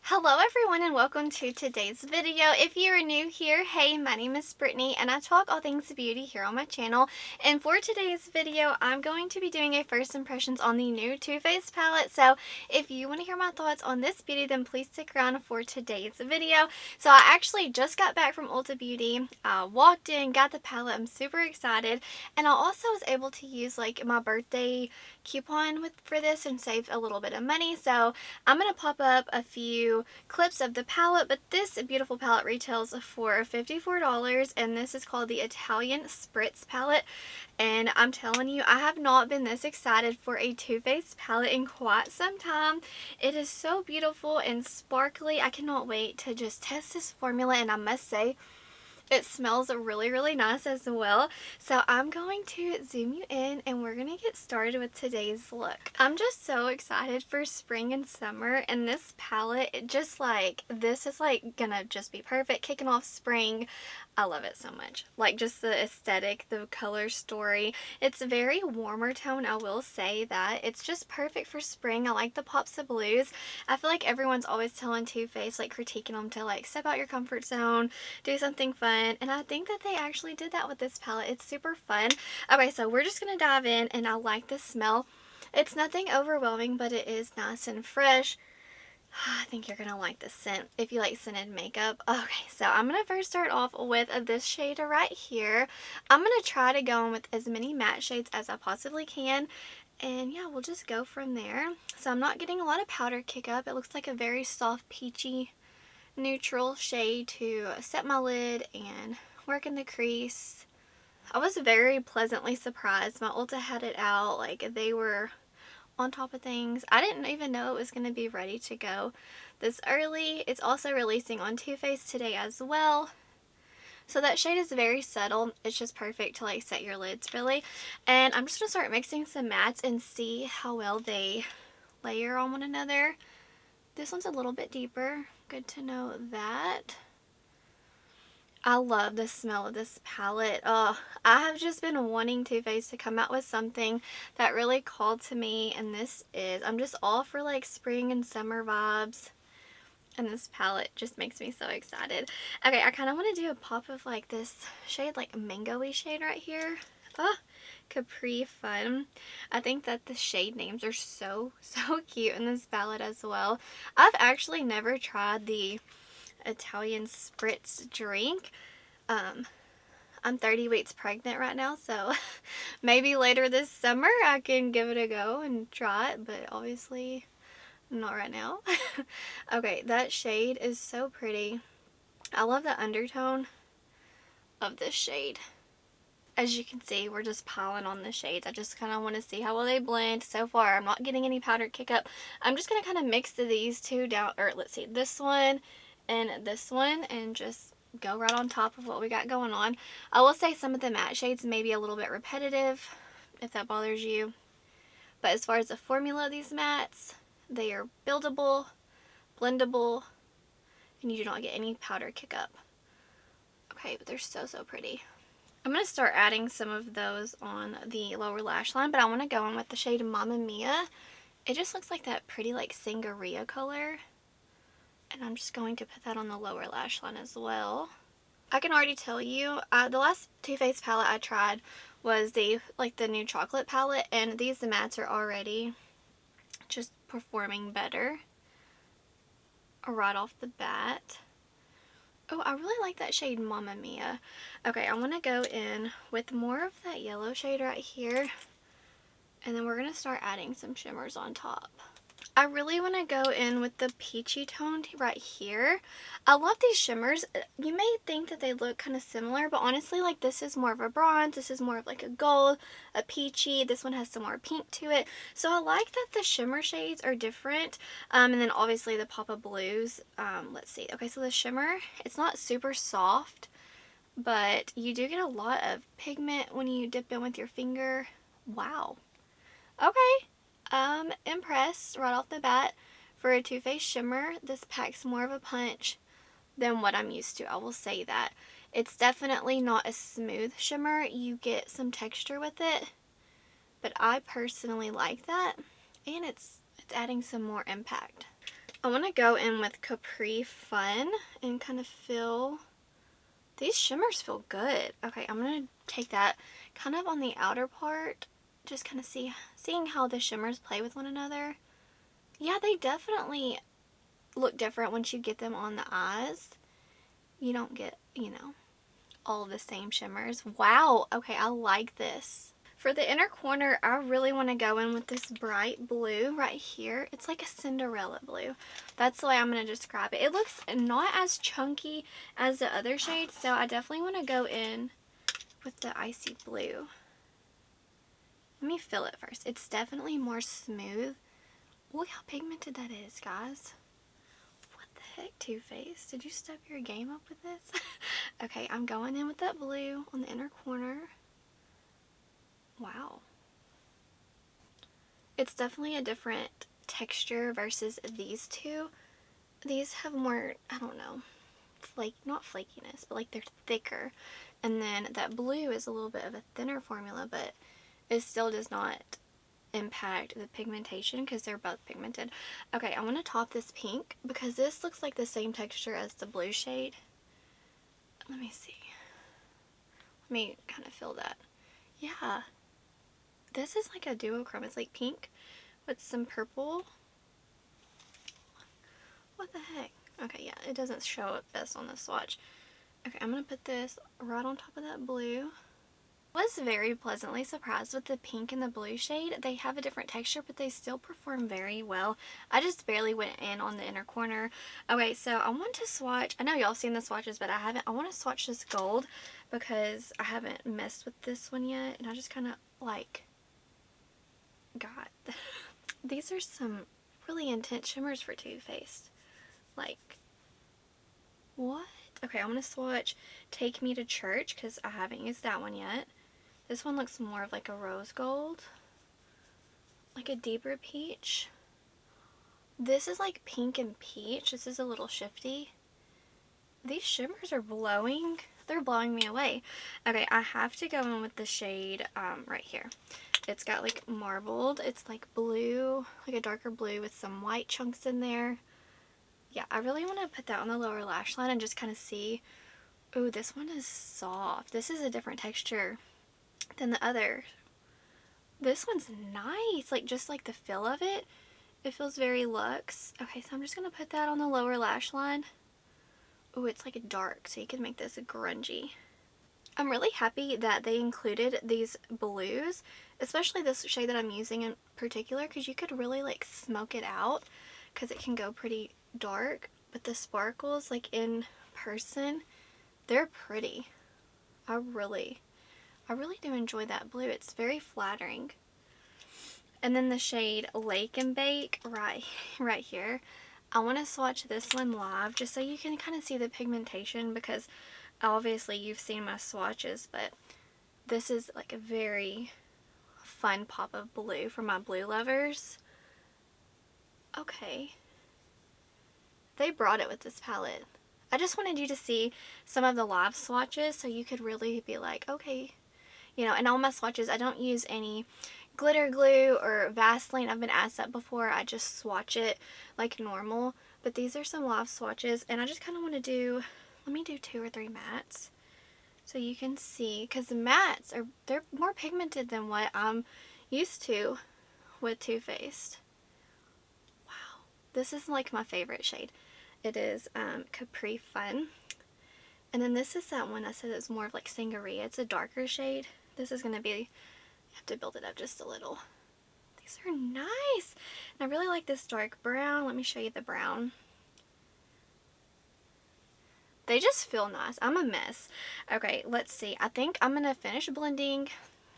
Hello everyone and welcome to today's video. If you are new here, hey, my name is Brittany and I talk all things beauty here on my channel. And for today's video, I'm going to be doing a first impressions on the new Too Faced palette. So if you want to hear my thoughts on this beauty, then please stick around for today's video. So I actually just got back from Ulta Beauty. I walked in, got the palette. I'm super excited. And I also was able to use like my birthday coupon for this and save a little bit of money. So I'm going to pop up a few clips of the palette, but this beautiful palette retails for $54 and this is called the Italian Spritz palette. And I'm telling you, I have not been this excited for a Too Faced palette in quite some time. It is so beautiful and sparkly. I cannot wait to just test this formula, and I must say it smells really, really nice as well. So I'm going to zoom you in and we're going to get started with today's look. I'm just so excited for spring and summer, and this palette, this is like gonna just be perfect. Kicking off spring. I love it so much. Like just the aesthetic, the color story. It's a very warmer tone, I will say that. It's just perfect for spring. I like the pops of blues. I feel like everyone's always telling Too Faced, like critiquing them to like step out your comfort zone, do something fun. And I think that they actually did that with this palette. It's super fun. Okay, so we're just going to dive in, and I like the smell. It's nothing overwhelming, but it is nice and fresh. I think you're going to like the scent if you like scented makeup. Okay, so I'm going to first start off with this shade right here. I'm going to try to go in with as many matte shades as I possibly can. And yeah, we'll just go from there. So I'm not getting a lot of powder kick up. It looks like a very soft peachy neutral shade to set my lid and work in the crease. I was very pleasantly surprised. My Ulta had it out. Like, they were on top of things. I didn't even know it was going to be ready to go this early. It's also releasing on Too Faced today as well. So that shade is very subtle. It's just perfect to like set your lids really. And I'm just going to start mixing some mattes and see how well they layer on one another. This one's a little bit deeper. Good to know that. I love the smell of this palette. I have just been wanting Too Faced to come out with something that really called to me, and this is, I'm just all for like spring and summer vibes, and this palette just makes me so excited. Okay, I kind of want to do a pop of like this shade, like mango-y shade right here. Capri Fun. I think that the shade names are so cute in this palette as well. I've actually never tried the Italian Spritz drink. I'm 30 weeks pregnant right now, so maybe later this summer I can give it a go and try it, but obviously not right now. Okay, that shade is so pretty. I love the undertone of this shade. As you can see, we're just piling on the shades. I just kind of want to see how well they blend. So far, I'm not getting any powder kick up. I'm just going to kind of mix these two down, or let's see, this one and just go right on top of what we got going on. I will say some of the matte shades may be a little bit repetitive, if that bothers you. But as far as the formula of these mattes, they are buildable, blendable, and you do not get any powder kick up. Okay, but they're so pretty. I'm going to start adding some of those on the lower lash line, but I want to go in with the shade Mamma Mia. It just looks like that pretty like sangria color. And I'm just going to put that on the lower lash line as well. I can already tell you, the last Too Faced palette I tried was the new chocolate palette, and these mattes are already just performing better right off the bat. Oh, I really like that shade Mamma Mia. Okay, I want to go in with more of that yellow shade right here. And then we're going to start adding some shimmers on top. I really want to go in with the peachy tone right here. I love these shimmers. You may think that they look kind of similar, but honestly, like, this is more of a bronze, this is more of like a gold, a peachy, this one has some more pink to it. So I like that the shimmer shades are different. And then obviously the pop of blues. Let's see. Okay, so the shimmer, it's not super soft, but you do get a lot of pigment when you dip in with your finger. Wow. Okay. I'm impressed right off the bat. For a Too Faced shimmer, this packs more of a punch than what I'm used to. I will say that. It's definitely not a smooth shimmer. You get some texture with it, but I personally like that, and it's adding some more impact. I want to go in with Capri Fun and kind of feel, these shimmers feel good. Okay, I'm going to take that kind of on the outer part, just kind of seeing how the shimmers play with one another. Yeah, they definitely look different once you get them on the eyes. You don't get, you know, all the same shimmers. Wow, okay, I like this. For the inner corner, I really want to go in with this bright blue right here. It's like a Cinderella blue. That's the way I'm going to describe it. It looks not as chunky as the other shades, so I definitely want to go in with the icy blue. Let me feel it first. It's definitely more smooth. Look how pigmented that is, guys. What the heck, Too Faced? Did you step your game up with this? Okay, I'm going in with that blue on the inner corner. Wow. It's definitely a different texture versus these two. These have more, I don't know, not flakiness, but like they're thicker. And then that blue is a little bit of a thinner formula, but it still does not impact the pigmentation because they're both pigmented. Okay, I want to top this pink because this looks like the same texture as the blue shade. Let me see. Let me kind of feel that. Yeah. This is like a duochrome. It's like pink with some purple. What the heck? Okay, yeah, it doesn't show it best on the swatch. Okay, I'm going to put this right on top of that blue. I was very pleasantly surprised with the pink and the blue shade. They have a different texture, but they still perform very well. I just barely went in on the inner corner. Okay, so I want to swatch. I know y'all seen the swatches, but I haven't. I want to swatch this gold because I haven't messed with this one yet. And I just kind of like got... These are some really intense shimmers for Too Faced. Like, what? Okay, I'm going to swatch Take Me to Church because I haven't used that one yet. This one looks more of like a rose gold. Like a deeper peach. This is like pink and peach. This is a little shifty. These shimmers are blowing. They're blowing me away. Okay, I have to go in with the shade right here. It's got like marbled. It's like blue, like a darker blue with some white chunks in there. Yeah, I really want to put that on the lower lash line and just kind of see. Ooh, this one is soft. This is a different texture than the other. This one's nice, like just like the feel of it. It feels very luxe. Okay, so I'm just going to put that on the lower lash line. Ooh, it's like a dark, so you can make this a grungy. I'm really happy that they included these blues, especially this shade that I'm using in particular, because you could really like smoke it out because it can go pretty dark, but the sparkles like in person, they're pretty. I really do enjoy that blue. It's very flattering. And then the shade Lake and Bake right here. I want to swatch this one live just so you can kind of see the pigmentation, because obviously you've seen my swatches, but this is like a very fun pop of blue for my blue lovers. Okay. They brought it with this palette. I just wanted you to see some of the live swatches so you could really be like, okay. You know, and all my swatches, I don't use any glitter glue or Vaseline. I've been asked that before. I just swatch it like normal. But these are some live swatches, and I just kind of want to do, let me do 2 or 3 mattes so you can see, because the mattes they're more pigmented than what I'm used to with Too Faced. Wow, this is like my favorite shade. It is Capri Fun. And then this is that one I said it's more of like Sangria. It's a darker shade. This is going to be, you have to build it up just a little. These are nice. And I really like this dark brown. Let me show you the brown. They just feel nice. I'm a mess. Okay, let's see. I think I'm going to finish blending,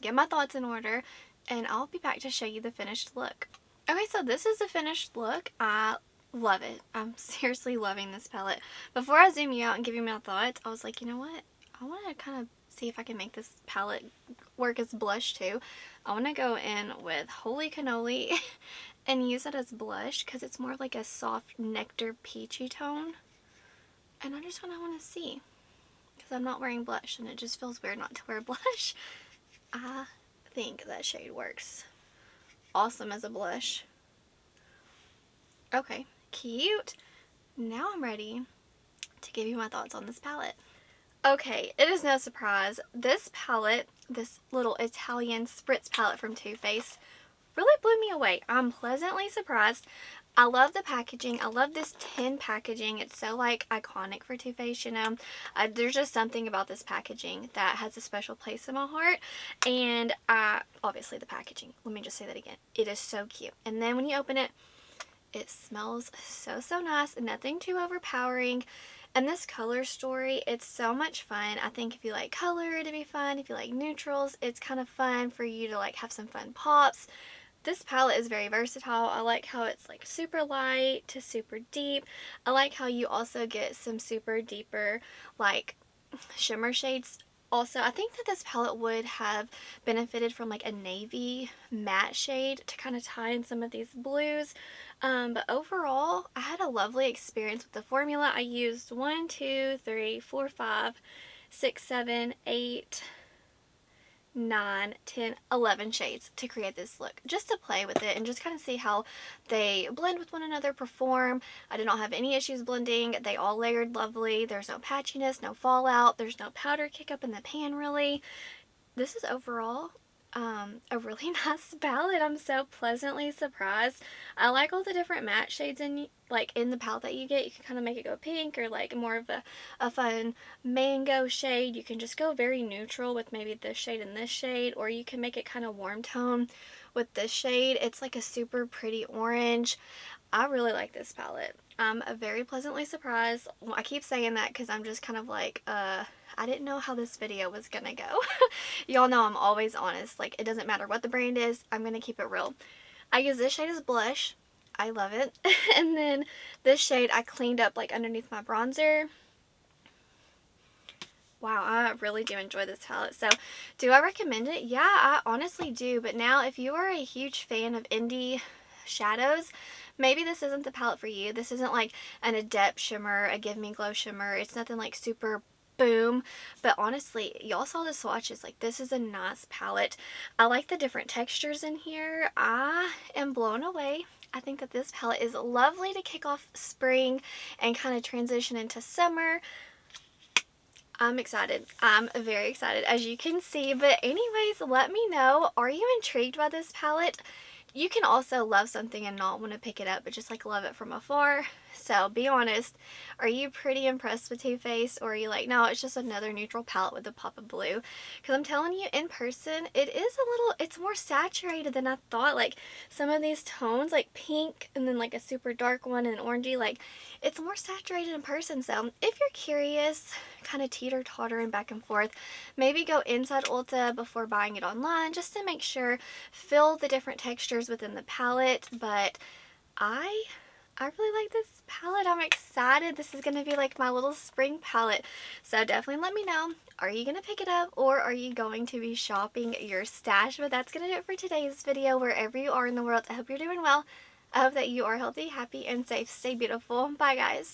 get my thoughts in order, and I'll be back to show you the finished look. Okay, so this is the finished look. I love it. I'm seriously loving this palette. Before I zoom you out and give you my thoughts, I was like, you know what? I want to kind of see if I can make this palette work as blush too. I want to go in with Holy Cannoli and use it as blush because it's more like a soft nectar peachy tone. And I just kind of want to see, because I'm not wearing blush and it just feels weird not to wear blush. I think that shade works awesome as a blush. Okay, cute. Now I'm ready to give you my thoughts on this palette. Okay, it is no surprise. This palette, this little Italian Spritz palette from Too Faced, really blew me away. I'm pleasantly surprised. I love the packaging. I love this tin packaging. It's so like iconic for Too Faced, you know. There's just something about this packaging that has a special place in my heart. And obviously the packaging. Let me just say that again. It is so cute. And then when you open it, it smells so, so nice. Nothing too overpowering. And this color story, it's so much fun. I think if you like color, it'd be fun. If you like neutrals, it's kind of fun for you to like have some fun pops. This palette is very versatile. I like how it's like super light to super deep. I like how you also get some super deeper like shimmer shades. Also, I think that this palette would have benefited from like a navy matte shade to kind of tie in some of these blues. But overall, I had a lovely experience with the formula. I used 1, 2, 3, 4, 5, 6, 7, 8, 9, 10, 11 shades to create this look, just to play with it and just kind of see how they blend with one another, perform. I did not have any issues blending. They all layered lovely. There's no patchiness, no fallout. There's no powder kick up in the pan really. This is overall a really nice palette. I'm so pleasantly surprised. I like all the different matte shades in the palette that you get. You can kind of make it go pink or like more of a fun mango shade. You can just go very neutral with maybe this shade and this shade, or you can make it kind of warm tone with this shade. It's like a super pretty orange. I really like this palette. I'm very pleasantly surprised. Well, I keep saying that because I'm just kind of like, I didn't know how this video was gonna go. Y'all know I'm always honest. Like, it doesn't matter what the brand is, I'm gonna keep it real. I use this shade as blush. I love it. And then this shade I cleaned up like underneath my bronzer. Wow, I really do enjoy this palette. So, do I recommend it? Yeah, I honestly do. But now, if you are a huge fan of indie shadows, maybe this isn't the palette for you. This isn't like an Adept shimmer, a Give Me Glow shimmer. It's nothing like super boom. But honestly, y'all saw the swatches. Like, this is a nice palette. I like the different textures in here. I am blown away. I think that this palette is lovely to kick off spring and kind of transition into summer. I'm excited. I'm very excited, as you can see. But anyways, let me know, are you intrigued by this palette? You can also love something and not want to pick it up, but just like love it from afar. So be honest, are you pretty impressed with Too Faced, or are you like, no, it's just another neutral palette with a pop of blue? Because I'm telling you, in person, it is a little, it's more saturated than I thought. Like some of these tones, like pink and then like a super dark one and orangey, like it's more saturated in person. So if you're curious, kind of teeter-tottering back and forth, maybe go inside Ulta before buying it online just to make sure, feel the different textures within the palette. But I really like this palette. I'm excited. This is going to be like my little spring palette. So definitely let me know. Are you going to pick it up, or are you going to be shopping your stash? But that's going to do it for today's video. Wherever you are in the world, I hope you're doing well. I hope that you are healthy, happy, and safe. Stay beautiful. Bye, guys.